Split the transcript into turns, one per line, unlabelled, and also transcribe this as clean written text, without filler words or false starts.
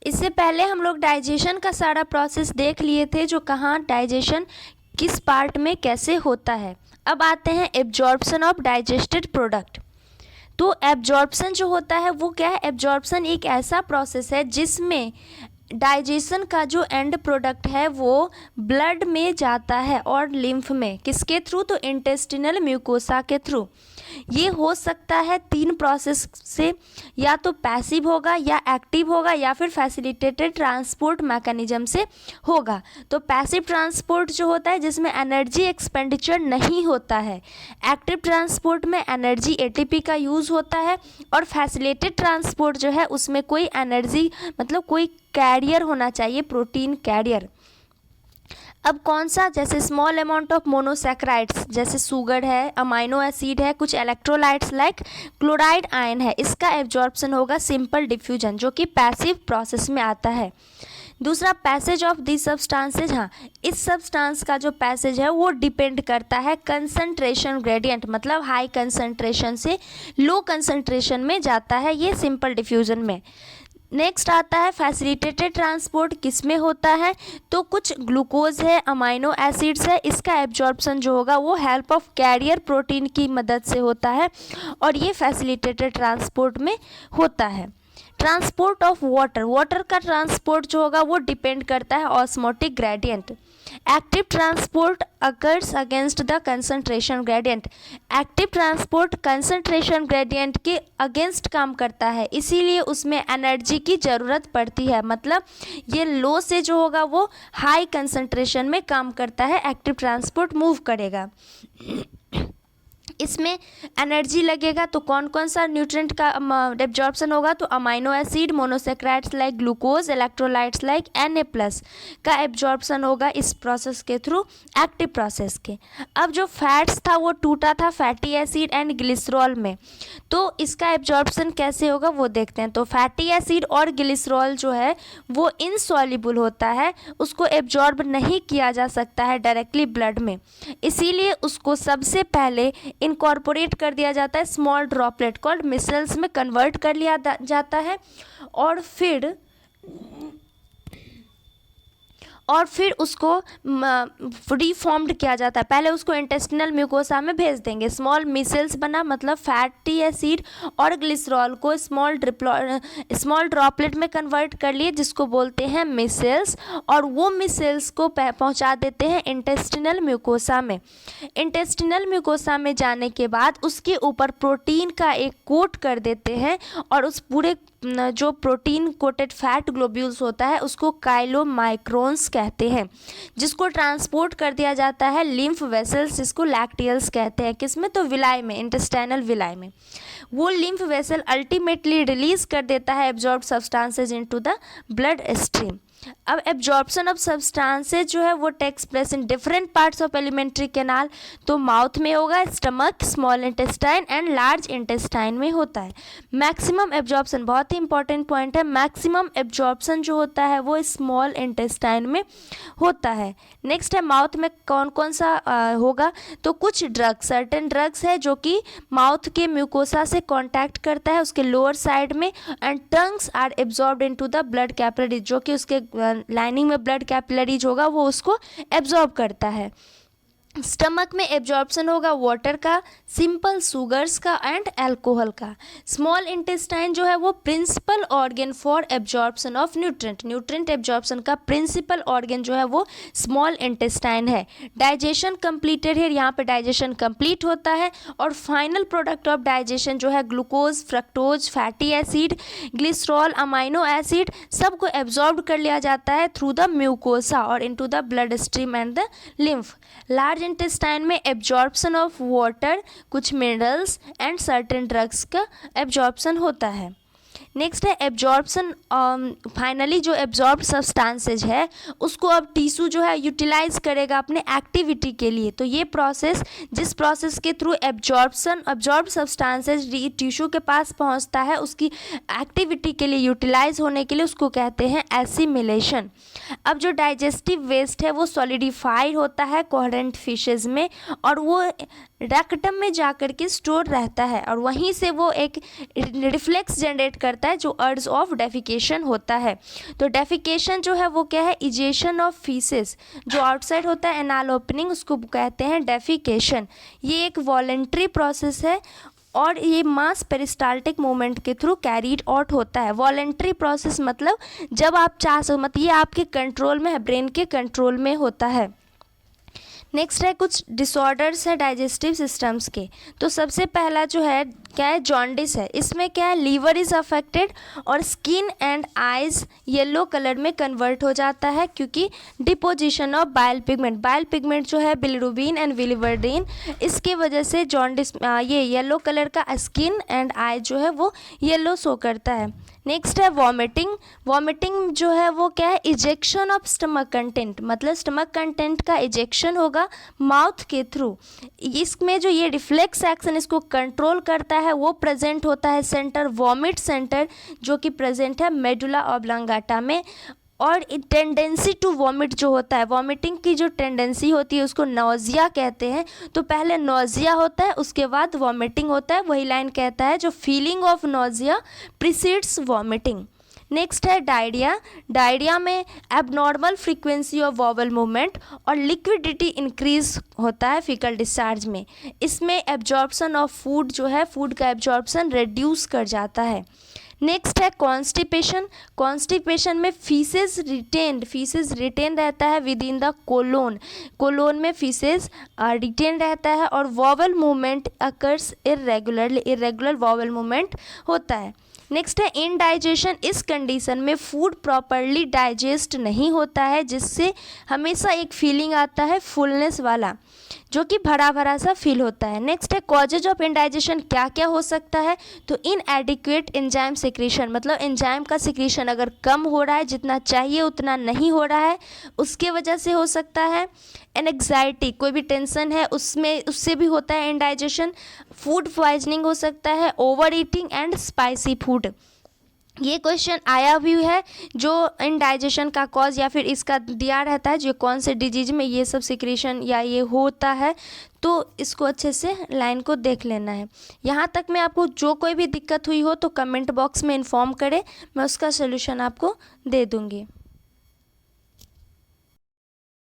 इससे पहले हम लोग डाइजेशन का सारा प्रोसेस देख लिए थे, जो कहाँ डाइजेशन किस पार्ट में कैसे होता है। अब आते हैं एब्जॉर्प्शन ऑफ डाइजेस्टेड प्रोडक्ट। तो एब्जॉर्प्शन जो होता है वो क्या है? एब्जॉर्प्शन एक ऐसा प्रोसेस है जिसमें डाइजेशन का जो एंड प्रोडक्ट है वो ब्लड में जाता है और लिम्फ में। किसके थ्रू? तो इंटेस्टिनल म्यूकोसा के थ्रू। ये हो सकता है 3 प्रोसेस से, या तो पैसिव होगा, या एक्टिव होगा, या फिर फैसिलिटेटेड ट्रांसपोर्ट मैकेनिज्म से होगा। तो पैसिव ट्रांसपोर्ट जो होता है जिसमें एनर्जी एक्सपेंडिचर नहीं होता है, एक्टिव ट्रांसपोर्ट में एनर्जी एटीपी का यूज़ होता है, और फैसिलिटेटेड ट्रांसपोर्ट जो है उसमें कोई एनर्जी मतलब कोई कैरियर होना चाहिए, प्रोटीन कैरियर। अब कौन सा? जैसे स्मॉल अमाउंट ऑफ मोनोसैकेराइड्स, जैसे शुगर है, अमाइनो एसिड है, कुछ इलेक्ट्रोलाइट्स लाइक क्लोराइड आयन है, इसका एब्जॉर्प्शन होगा सिंपल डिफ्यूजन, जो कि पैसिव प्रोसेस में आता है। दूसरा, पैसेज ऑफ दी सब्सटेंसेज। हाँ, इस सब्सटेंस का जो पैसेज है वो डिपेंड करता है कंसंट्रेशन ग्रेडियंट, मतलब हाई कंसंट्रेशन से लो कंसंट्रेशन में जाता है ये सिंपल डिफ्यूजन में। नेक्स्ट आता है फैसिलिटेटेड ट्रांसपोर्ट। किस में होता है? तो कुछ ग्लूकोज है, अमाइनो एसिड्स है, इसका एब्जॉर्प्शन जो होगा वो हेल्प ऑफ कैरियर प्रोटीन की मदद से होता है, और ये फैसिलिटेटेड ट्रांसपोर्ट में होता है। ट्रांसपोर्ट ऑफ वाटर, वाटर का ट्रांसपोर्ट जो होगा वो डिपेंड करता है osmotic gradient. Active transport occurs against the concentration gradient. Active transport concentration gradient के अगेंस्ट काम करता है, इसीलिए उसमें एनर्जी की ज़रूरत पड़ती है। मतलब ये लो से जो होगा वो हाई कंसंट्रेशन में काम करता है, एक्टिव ट्रांसपोर्ट मूव करेगा। इसमें एनर्जी लगेगा तो कौन कौन सा न्यूट्रिएंट का एब्जॉर्प्शन होगा? तो amino acid, monosaccharides like glucose, electrolytes like Na+ का एब्जॉर्प्शन होगा इस प्रोसेस के थ्रू, एक्टिव प्रोसेस के। अब जो फैट्स था वो टूटा था फैटी एसिड एंड ग्लिसरॉल में, तो इसका एब्जॉर्प्शन कैसे होगा वो देखते हैं। तो फैटी एसिड और ग्लिसरॉल जो है वो इनसॉल्युबल होता है, उसको एब्जॉर्ब नहीं किया जा सकता है डायरेक्टली ब्लड में, इसीलिए उसको सबसे पहले इनकॉर्पोरेट कर दिया जाता है स्मॉल ड्रॉपलेट कॉल्ड मिसल्स में कन्वर्ट कर लिया जाता है, और फिर उसको रिफॉर्म्ड किया जाता है। पहले उसको इंटेस्टिनल म्यूकोसा में भेज देंगे, स्मॉल मिसल्स बना, मतलब फैटी एसिड और ग्लिसरॉल को स्मॉल ड्रॉपलेट में कन्वर्ट कर लिए, जिसको बोलते हैं मिसल्स, और वो मिसल्स को पहुंचा देते हैं इंटेस्टिनल म्यूकोसा में। इंटेस्टिनल म्यूकोसा में जाने के बाद उसके ऊपर प्रोटीन का एक कोट कर देते हैं, और उस पूरे जो प्रोटीन कोटेड फैट ग्लोब्यूल्स होता है उसको काइलोमाइक्रोन्स कहते हैं, जिसको ट्रांसपोर्ट कर दिया जाता है लिम्फ वेसल्स, जिसको लैक्टियल्स कहते हैं। किसमें? तो विलाई में, इंटेस्टाइनल विलाई में। वो लिम्फ वेसल अल्टीमेटली रिलीज कर देता है absorb substances into the blood stream. अब एब्जॉर्प्शन ऑफ सब्सटेंसेज जो है वो takes place in different parts of alimentary canal. तो माउथ में होगा, stomach, small intestine and large intestine में होता है। मैक्सिमम एब्जॉर्प्शन, बहुत ही इंपॉर्टेंट पॉइंट है, मैक्सिमम एब्जॉर्प्शन जो होता है वो स्मॉल इंटेस्टाइन में होता है। नेक्स्ट है माउथ में कौन कौन सा होगा? तो कुछ ड्रग्स, सर्टेन ड्रग्स है जो कि माउथ के म्यूकोसा से कॉन्टैक्ट करता है उसके लोअर साइड में, and tongues are absorbed into the blood capillaries, जो कि उसके लाइनिंग में ब्लड कैपिलरीज होगा वो उसको एब्जॉर्ब करता है। स्टमक में एब्जॉर्प्शन होगा वाटर का, सिंपल शुगर्स का एंड अल्कोहल का। स्मॉल इंटेस्टाइन जो है वो principal organ for absorption of nutrient absorption का प्रिंसिपल ऑर्गन जो है वो स्मॉल इंटेस्टाइन है। डाइजेशन कंप्लीटेड है, यहाँ पे डाइजेशन कंप्लीट होता है, और फाइनल प्रोडक्ट ऑफ डाइजेशन जो है glucose, fructose, fatty acid, glycerol, amino acid, सबको एब्जॉर्ब कर लिया जाता है थ्रू द म्यूकोसा और into the blood stream and the lymph. Large intestine में एब्जॉर्प्शन ऑफ वाटर, कुछ मिनरल्स एंड सर्टेन ड्रग्स का एब्जॉर्प्शन होता है। नेक्स्ट है एब्जॉर्प्शन, फाइनली जो एब्जॉर्ब सब्सटेंसेज है उसको अब टिश्यू जो है यूटिलाइज करेगा अपने एक्टिविटी के लिए। तो ये प्रोसेस, जिस प्रोसेस के थ्रू एब्जॉर्ब सब्सटेंसेज टिश्यू के पास पहुंचता है उसकी एक्टिविटी के लिए, यूटिलाइज होने के लिए, उसको कहते हैं एसिमिलेशन। अब जो डाइजेस्टिव वेस्ट है वो सॉलिडिफाइड होता है कोहेरेंट फिशेज में, और वो रेक्टम में जाकर के स्टोर रहता है, और वहीं से वो एक रिफ्लेक्स जनरेट करता होता है जो अर्ज ऑफ डेफिकेशन होता है। तो डेफिकेशन जो है वो क्या है, इजेशन ऑफ फीसेस जो आउटसाइड होता है एनाल ओपनिंग, उसको कहते हैं डेफिकेशन। ये एक वॉलेंट्री प्रोसेस है और ये मास पेरिस्टाल्टिक मूवमेंट के थ्रू कैरीड आउट होता है। वॉलेंट्री प्रोसेस मतलब जब आप चाह सको, मतलब ये आपके कंट्रोल में है, ब्रेन के कंट्रोल में होता है। नेक्स्ट है कुछ डिसऑर्डर्स है डाइजेस्टिव सिस्टम्स के। तो सबसे पहला जो है क्या है, जॉन्डिस है। इसमें क्या है, लीवर इज़ अफेक्टेड और skin and eyes yellow colour में कन्वर्ट हो जाता है क्योंकि deposition of bile pigment. Bile pigment जो है बिलिरुबिन एंड बिलिवर्डिन, इसके वजह से जॉन्डिस ये येलो कलर का स्किन एंड आई जो है वो येलो शो करता है। नेक्स्ट है वॉमिटिंग। वॉमिटिंग जो है वो क्या है, इजेक्शन ऑफ स्टमक कंटेंट, मतलब स्टमक कंटेंट का इजेक्शन होगा माउथ के थ्रू। इसमें जो ये रिफ्लेक्स एक्शन इसको कंट्रोल करता है वो प्रेजेंट होता है सेंटर, वॉमिट सेंटर, जो कि प्रेजेंट है मेडुला ऑब्लांगाटा में। और टेंडेंसी टू वॉमिट जो होता है, वॉमिटिंग की जो टेंडेंसी होती है उसको नोजिया कहते हैं। तो पहले नोजिया होता है, उसके बाद वॉमिटिंग होता है। वही लाइन कहता है जो feeling of nausea precedes vomiting. Next है डायरिया। डायरिया में abnormal frequency of vowel movement और लिक्विडिटी इंक्रीज होता है फीकल डिस्चार्ज में। इसमें एब्जॉर्प्शन ऑफ फूड जो है, फूड का एब्जॉर्प्शन रिड्यूस कर जाता है। नेक्स्ट है कॉन्स्टिपेशन। कॉन्स्टिपेशन में फीसेस रिटेन रहता है within the colon. Colon में फीसेस रिटेन रहता है और bowel movement occurs irregular bowel movement होता है। नेक्स्ट है इनडाइजेशन। इस कंडीशन में फूड प्रॉपरली डाइजेस्ट नहीं होता है, जिससे हमेशा एक फीलिंग आता है फुलनेस वाला, जो कि भरा भरा सा फील होता है। नेक्स्ट है कॉजेज ऑफ इंडाइजेशन, क्या क्या हो सकता है। तो इनएडिक्वेट एंजाइम सिक्रीशन, मतलब एंजाइम का सिक्रीशन अगर कम हो रहा है, जितना चाहिए उतना नहीं हो रहा है, उसके वजह से हो सकता है। एंग्जाइटी, कोई भी टेंशन है उससे भी होता है इंडाइजेशन। फूड पॉइजनिंग हो सकता है, over eating and spicy food. ये क्वेश्चन आया भी है जो इनडाइजेशन का कॉज या फिर इसका दिया रहता है जो कौन से डिजीज में ये सब सिक्रीशन या ये होता है। तो इसको अच्छे से लाइन को देख लेना है। यहाँ तक में आपको जो कोई भी दिक्कत हुई हो तो कमेंट बॉक्स में इन्फॉर्म करें, मैं उसका सलूशन आपको दे दूँगी।